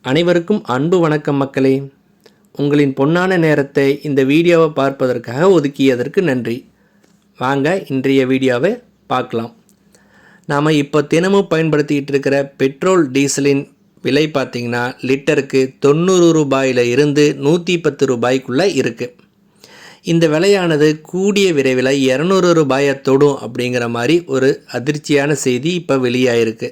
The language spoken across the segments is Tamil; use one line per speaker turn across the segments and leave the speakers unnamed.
அனைவருக்கும் அன்பு வணக்கம் மக்களே. உங்களின் பொன்னான நேரத்தை இந்த வீடியோவை பார்ப்பதற்காக ஒதுக்கியதற்கு நன்றி. வாங்க இன்றைய வீடியோவை பார்க்கலாம். நாம் இப்போ தினமும் பயன்படுத்திக்கிட்டு இருக்கிற பெட்ரோல் டீசலின் விலை பார்த்திங்கன்னா லிட்டருக்கு 90 ரூபாயில் இருந்து 110 ரூபாய்க்குள்ளே இருக்குது. இந்த விலையானது கூடிய விரைவில் 200 ரூபாயை தொடும் அப்படிங்கிற மாதிரி ஒரு அதிர்ச்சியான செய்தி இப்போ வெளியாயிருக்கு.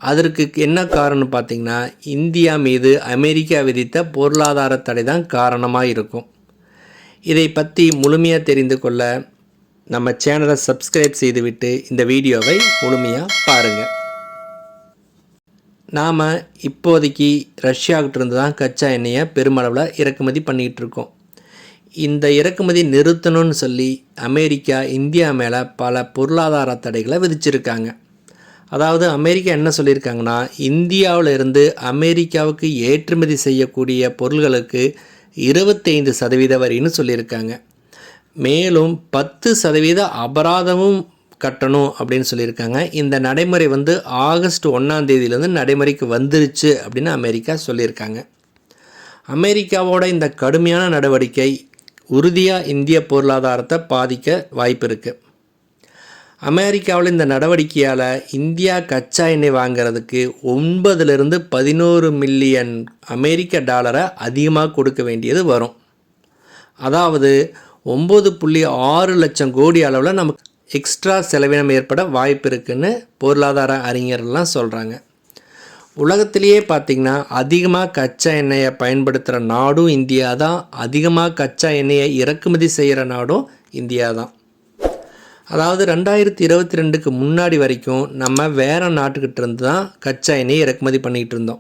அதற்கு என்ன காரணம் பார்த்திங்கன்னா, இந்தியா மீது அமெரிக்கா விதித்த பொருளாதார தடை தான் காரணமாக இருக்கும். இதை பற்றி முழுமையாக தெரிந்து கொள்ள நம்ம சேனலை சப்ஸ்கிரைப் செய்துவிட்டு இந்த வீடியோவை முழுமையாக பாருங்கள். நாம் இப்போதைக்கு ரஷ்யாவிட்டிருந்து தான் கச்சா எண்ணெயை பெருமளவில் இறக்குமதி பண்ணிக்கிட்டு இருக்கோம். இந்த இறக்குமதி நிறுத்தணும்னு சொல்லி அமெரிக்கா இந்தியா மேலே பல பொருளாதார தடைகளை விதிச்சிருக்காங்க. அதாவது அமெரிக்கா என்ன சொல்லியிருக்காங்கன்னா, இந்தியாவில் இருந்து அமெரிக்காவுக்கு ஏற்றுமதி செய்யக்கூடிய பொருள்களுக்கு 25% வரின்னு சொல்லியிருக்காங்க. மேலும் 10% அபராதமும் கட்டணும் அப்படின்னு சொல்லியிருக்காங்க. இந்த நடைமுறை ஆகஸ்ட் 1ஆம் தேதியிலேருந்து நடைமுறைக்கு வந்துருச்சு அப்படின்னு அமெரிக்கா சொல்லியிருக்காங்க. அமெரிக்காவோட இந்த கடுமையான நடவடிக்கை உறுதியாக இந்திய பொருளாதாரத்தை பாதிக்க வாய்ப்பு இருக்குது. அமெரிக்காவில் இந்த நடவடிக்கையால் இந்தியா கச்சா எண்ணெய் வாங்கிறதுக்கு 9லிருந்து 11 மில்லியன் அமெரிக்க டாலரை அதிகமாக கொடுக்க வேண்டியது வரும். அதாவது 9.6 லட்சம் கோடி அளவில் நமக்கு எக்ஸ்ட்ரா செலவினம் ஏற்பட வாய்ப்பு இருக்குதுன்னு பொருளாதார அறிஞர்கள்லாம் சொல்கிறாங்க. உலகத்திலேயே பார்த்திங்கன்னா அதிகமாக கச்சா எண்ணெயை பயன்படுத்துகிற நாடும் இந்தியா தான். அதிகமாக கச்சா எண்ணெயை இறக்குமதி செய்கிற நாடும் இந்தியா தான். அதாவது 2022க்கு முன்னாடி வரைக்கும் நம்ம வேறு நாட்டுக்கிட்ட இருந்து தான் கச்சா எண்ணெயை இறக்குமதி பண்ணிக்கிட்டு இருந்தோம்.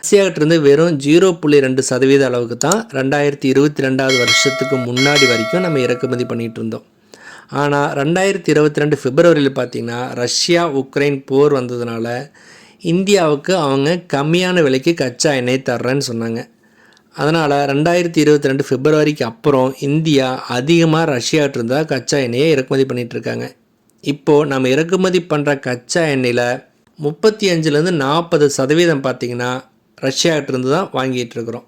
ரஷ்யாவிட்டிருந்து வெறும் 0.2% அளவுக்கு தான் 2022 வருஷத்துக்கு முன்னாடி வரைக்கும் நம்ம இறக்குமதி பண்ணிகிட்டு இருந்தோம். ஆனால் 2022 பிப்ரவரியில் பார்த்திங்கன்னா ரஷ்யா உக்ரைன் போர் வந்ததுனால இந்தியாவுக்கு அவங்க கம்மியான விலைக்கு கச்சா எண்ணெய் தர்றேன்னு சொன்னாங்க. அதனால் 2022 பிப்ரவரிக்கு அப்புறம் இந்தியா அதிகமாக ரஷ்யாவிட்டிருந்தா கச்சா எண்ணெயை இறக்குமதி பண்ணிகிட்ருக்காங்க. இப்போது நம்ம இறக்குமதி பண்ணுற கச்சா எண்ணெயில் 35லேருந்து 40% பார்த்திங்கன்னா ரஷ்யாவிட்டிருந்து தான் வாங்கிட்டுருக்குறோம்.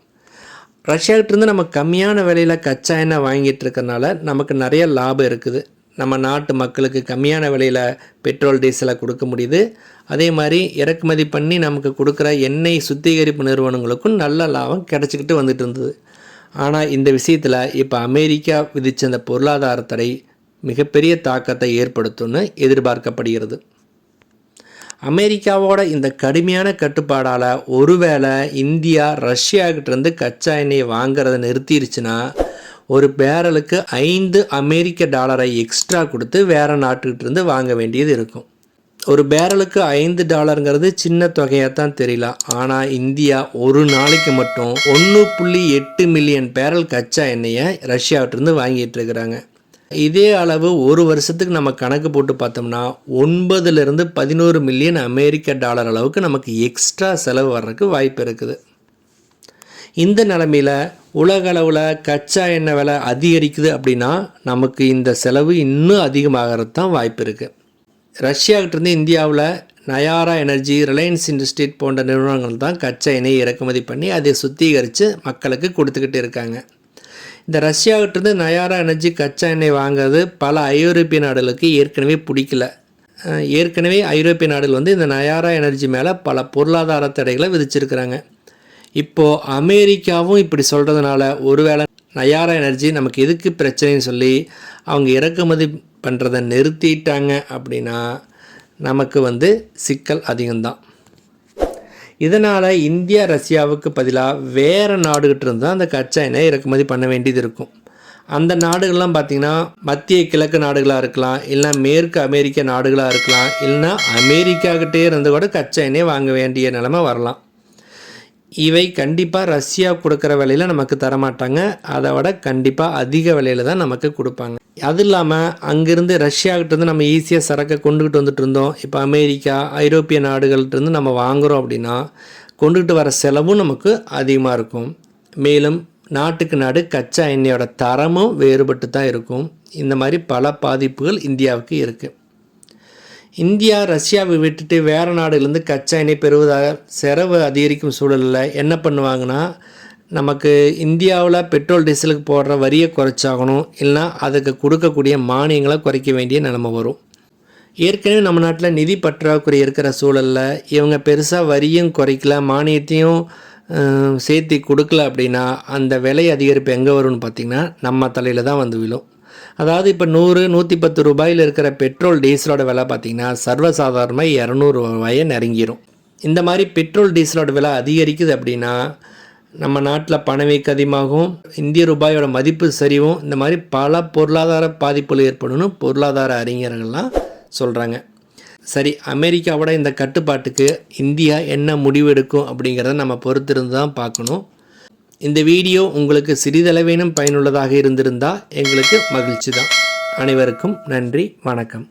ரஷ்யாவிட்டிருந்து நம்ம கம்மியான விலையில் கச்சா எண்ணெய் வாங்கிட்டு இருக்கிறனால நமக்கு நிறைய லாபம் இருக்குது. நம்ம நாட்டு மக்களுக்கு கம்மியான விலையில் பெட்ரோல் டீசலை கொடுக்க முடியுது. அதே மாதிரி இறக்குமதி பண்ணி நமக்கு கொடுக்குற எண்ணெய் சுத்திகரிப்பு நிறுவனங்களுக்கும் நல்ல லாபம் கிடச்சிக்கிட்டு வந்துட்டு இருந்தது. ஆனால் இந்த விஷயத்தில் இப்போ அமெரிக்கா விதித்த அந்த பொருளாதார தடை மிகப்பெரிய தாக்கத்தை ஏற்படுத்தும்னு எதிர்பார்க்கப்படுகிறது. அமெரிக்காவோட இந்த கடுமையான கட்டுப்பாடால் ஒருவேளை இந்தியா ரஷ்யாக்கிட்டேருந்து கச்சா எண்ணெயை வாங்கிறத நிறுத்திடுச்சுன்னா ஒரு பேரலுக்கு 5 அமெரிக்க டாலரை எக்ஸ்ட்ரா கொடுத்து வேறு நாட்டுக்கிட்டேருந்து வாங்க வேண்டியது இருக்கும். ஒரு பேரலுக்கு $5 சின்ன தொகையாக தான் தெரியல. ஆனால் இந்தியா ஒரு நாளைக்கு மட்டும் 1.8 மில்லியன் பேரல் கச்சா எண்ணெயை ரஷ்யாவிட்டிருந்து வாங்கிட்டு இருக்கிறாங்க. இதே அளவு ஒரு வருஷத்துக்கு நம்ம கணக்கு போட்டு பார்த்தோம்னா 9லிருந்து 11 மில்லியன் அமெரிக்க டாலர் அளவுக்கு நமக்கு எக்ஸ்ட்ரா செலவு வர்றதுக்கு வாய்ப்பு இருக்குது. இந்த நிலைமையில் உலக அளவில் கச்சா எண்ணெய் விலை அதிகரிக்குது அப்படின்னா நமக்கு இந்த செலவு இன்னும் அதிகமாகிறது தான் வாய்ப்பு இருக்குது. ரஷ்யாவிட்டிருந்து இந்தியாவில் நயாரா எனர்ஜி, ரிலையன்ஸ் இண்டஸ்ட்ரீஸ் போன்ற நிறுவனங்கள் தான் கச்சா எண்ணெயை இறக்குமதி பண்ணி அதை சுத்திகரித்து மக்களுக்கு கொடுத்துக்கிட்டு இருக்காங்க. இந்த ரஷ்யாவிட்டிருந்து நயாரா எனர்ஜி கச்சா எண்ணெய் வாங்குறது பல ஐரோப்பிய நாடுகளுக்கு ஏற்கனவே பிடிக்கல. ஏற்கனவே ஐரோப்பிய நாடுகள் இந்த நயாரா எனர்ஜி மேலே பல பொருளாதார தடைகளை விதிச்சிருக்கிறாங்க. இப்போது அமெரிக்காவும் இப்படி சொல்கிறதுனால ஒருவேளை நயாரா எனர்ஜி நமக்கு எதுக்கு பிரச்சனைன்னு சொல்லி அவங்க இறக்குமதி பண்ணுறதை நிறுத்திட்டாங்க அப்படின்னா நமக்கு சிக்கல் அதிகம்தான். இதனால் இந்தியா ரஷ்யாவுக்கு பதிலாக வேறு நாடுகிட்ட இருந்து தான் அந்த கச்சா எண்ணெய் இறக்குமதி பண்ண வேண்டியது இருக்கும். அந்த நாடுகள்லாம் பார்த்திங்கன்னா மத்திய கிழக்கு நாடுகளாக இருக்கலாம், இல்லைனா மேற்கு அமெரிக்க நாடுகளாக இருக்கலாம், இல்லைனா அமெரிக்காக்கிட்டே இருந்து கூட கச்சா எண்ணெய் வாங்க வேண்டிய நிலைமை வரலாம். இவை கண்டிப்பாக ரஷ்யா கொடுக்குற விலையில் நமக்கு தரமாட்டாங்க. அதை விட கண்டிப்பாக அதிக விலையில் தான் நமக்கு கொடுப்பாங்க. அது இல்லாமல் அங்கேருந்து ரஷ்யாக்கிட்டேருந்து நம்ம ஈஸியாக சரக்கை கொண்டுக்கிட்டு வந்துட்டு இருந்தோம். இப்போ அமெரிக்கா, ஐரோப்பிய நாடுகள்கிட்டருந்து நம்ம வாங்குகிறோம் அப்படின்னா கொண்டுகிட்டு வர செலவும் நமக்கு அதிகமாக இருக்கும். மேலும் நாட்டுக்கு நாடு கச்சா எண்ணெயோட தரமும் வேறுபட்டு தான் இருக்கும். இந்த மாதிரி பல பாதிப்புகள் இந்தியாவுக்கு இருக்குது. இந்தியா ரஷ்யாவை விட்டுட்டு வேறு நாடுலேருந்து கச்சா எண்ணெய் பெறுவதாக செலவு அதிகரிக்கும் சூழலில் என்ன பண்ணுவாங்கன்னா, நமக்கு இந்தியாவில் பெட்ரோல் டீசலுக்கு போடுற வரியை குறைச்சாகணும், இல்லைனா அதுக்கு கொடுக்கக்கூடிய மானியங்களை குறைக்க வேண்டிய நிலைமை வரும். ஏற்கனவே நம்ம நாட்டில் நிதி பற்றாக்குறை இருக்கிற சூழலில் இவங்க பெருசாக வரியும் குறைக்கல, மானியத்தையும் சேர்த்து கொடுக்கல அப்படின்னா அந்த விலை அதிகரிப்பு எங்கே வரும்னு பார்த்திங்கன்னா நம்ம தலையில் தான் வந்து விழும். அதாவது இப்போ 100-110 ரூபாயில் இருக்கிற பெட்ரோல் டீசலோட விலை பார்த்திங்கன்னா சர்வசாதாரணமாக 200 ரூபாயை நெருங்கிடும். இந்த மாதிரி பெட்ரோல் டீசலோட விலை அதிகரிக்குது அப்படின்னா நம்ம நாட்டில் பணவீக்கம் அதிகமாகும், இந்திய ரூபாயோட மதிப்பு சரிவும், இந்த மாதிரி பல பொருளாதார பாதிப்புகள் ஏற்படும்னு பொருளாதார அறிஞர்கள்லாம் சொல்கிறாங்க. சரி, அமெரிக்காவோட இந்த கட்டுப்பாட்டுக்கு இந்தியா என்ன முடிவெடுக்கும் அப்படிங்கிறத நம்ம பொறுத்திருந்து தான் பார்க்கணும். இந்த வீடியோ உங்களுக்கு சிறிதளவேனும் பயனுள்ளதாக இருந்திருந்தால் எங்களுக்கு மகிழ்ச்சி தான். அனைவருக்கும் நன்றி, வணக்கம்.